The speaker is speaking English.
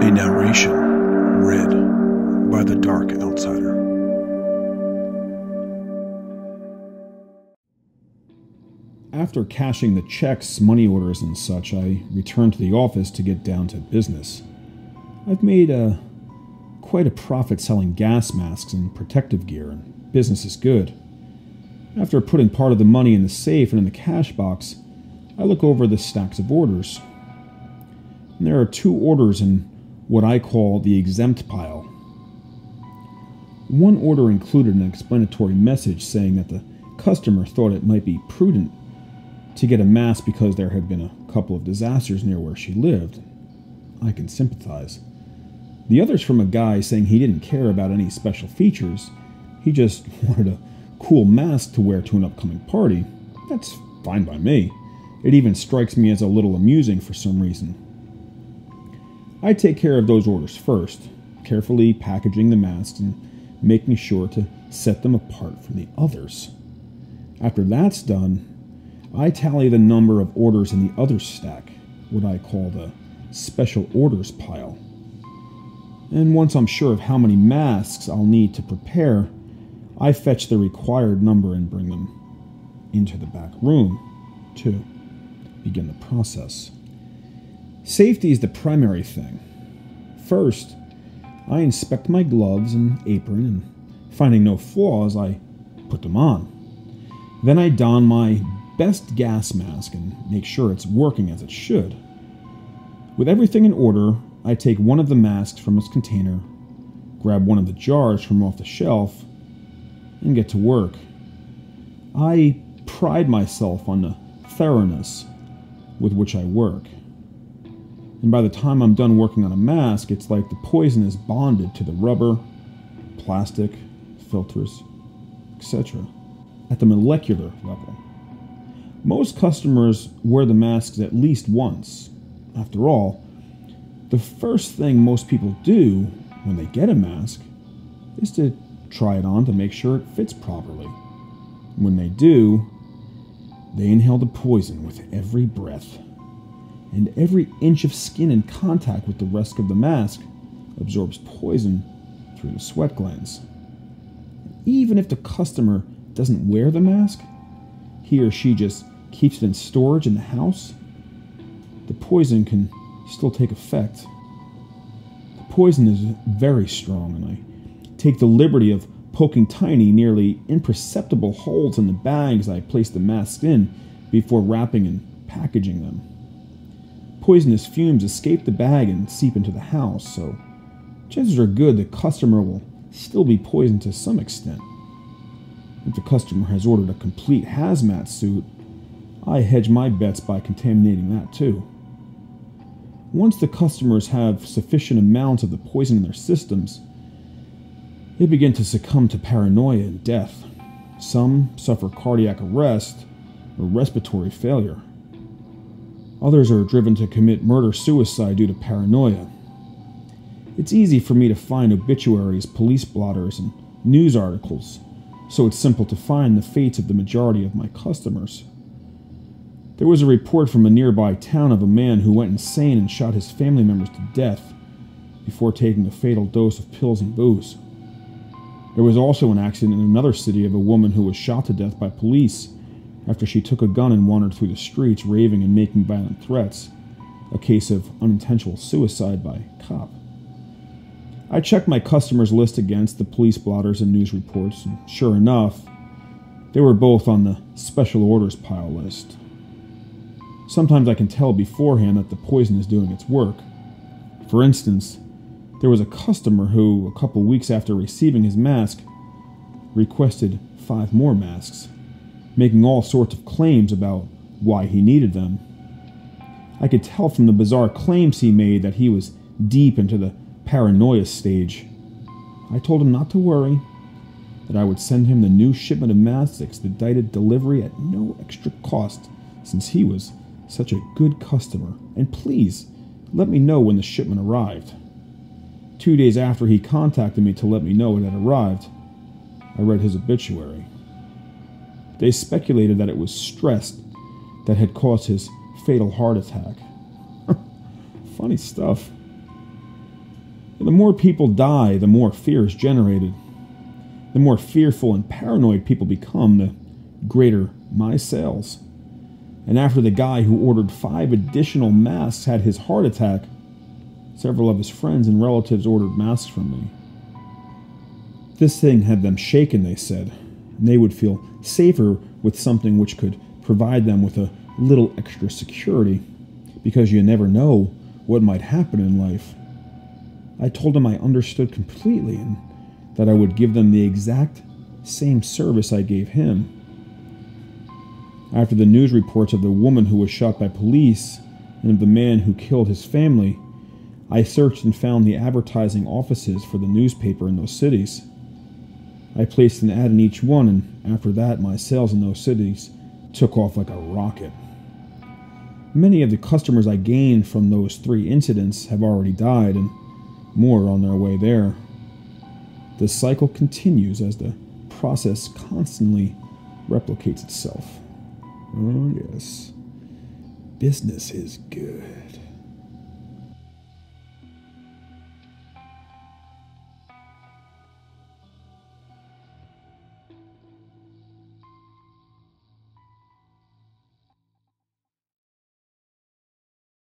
A narration read by the Dark Outsider. After cashing the checks, money orders, and such, I returned to the office to get down to business. I've made quite a profit selling gas masks and protective gear, and business is good. After putting part of the money in the safe and in the cash box, I look over the stacks of orders. And there are 2 orders in what I call the exempt pile. One order included an explanatory message saying that the customer thought it might be prudent to get a mask because there had been a couple of disasters near where she lived. I can sympathize. The other's from a guy saying he didn't care about any special features. He just wanted a cool mask to wear to an upcoming party. That's fine by me. It even strikes me as a little amusing for some reason. I take care of those orders first, carefully packaging the masks and making sure to set them apart from the others. After that's done, I tally the number of orders in the other stack, what I call the special orders pile. And once I'm sure of how many masks I'll need to prepare, I fetch the required number and bring them into the back room to begin the process. Safety is the primary thing. First, I inspect my gloves and apron, and finding no flaws, I put them on. Then I don my best gas mask and make sure it's working as it should. With everything in order, I take one of the masks from its container, grab one of the jars from off the shelf, and get to work. I pride myself on the thoroughness with which I work. And by the time I'm done working on a mask, it's like the poison is bonded to the rubber, plastic, filters, etc. at the molecular level. Most customers wear the masks at least once. After all, the first thing most people do when they get a mask is to try it on to make sure it fits properly. When they do, they inhale the poison with every breath. And every inch of skin in contact with the rest of the mask absorbs poison through the sweat glands. Even if the customer doesn't wear the mask, he or she just keeps it in storage in the house, the poison can still take effect. The poison is very strong, and I take the liberty of poking tiny, nearly imperceptible holes in the bags I place the masks in before wrapping and packaging them. Poisonous fumes escape the bag and seep into the house, so chances are good the customer will still be poisoned to some extent. If the customer has ordered a complete hazmat suit, I hedge my bets by contaminating that too. Once the customers have sufficient amounts of the poison in their systems, they begin to succumb to paranoia and death. Some suffer cardiac arrest or respiratory failure. Others are driven to commit murder-suicide due to paranoia. It's easy for me to find obituaries, police blotters, and news articles, so it's simple to find the fates of the majority of my customers. There was a report from a nearby town of a man who went insane and shot his family members to death before taking a fatal dose of pills and booze. There was also an accident in another city of a woman who was shot to death by police after she took a gun and wandered through the streets raving and making violent threats, a case of unintentional suicide by a cop. I checked my customers' list against the police blotters and news reports, and sure enough, they were both on the special orders pile list. Sometimes I can tell beforehand that the poison is doing its work. For instance, there was a customer who, a couple weeks after receiving his mask, requested 5 more masks, making all sorts of claims about why he needed them. I could tell from the bizarre claims he made that he was deep into the paranoia stage. I told him not to worry, that I would send him the new shipment of masks expedited delivery at no extra cost, since he was such a good customer, and please let me know when the shipment arrived. 2 days after he contacted me to let me know it had arrived, I read his obituary. They speculated that it was stress that had caused his fatal heart attack. Funny stuff. The more people die, the more fear is generated. The more fearful and paranoid people become, the greater my sales. And after the guy who ordered 5 additional masks had his heart attack, several of his friends and relatives ordered masks from me. This thing had them shaken, they said, and they would feel safer with something which could provide them with a little extra security, because you never know what might happen in life. I told them I understood completely and that I would give them the exact same service I gave him. After the news reports of the woman who was shot by police and of the man who killed his family, I searched and found the advertising offices for the newspaper in those cities. I placed an ad in each one, and after that my sales in those cities took off like a rocket. Many of the customers I gained from those 3 incidents have already died, and more on their way there. The cycle continues as the process constantly replicates itself. Oh yes, business is good.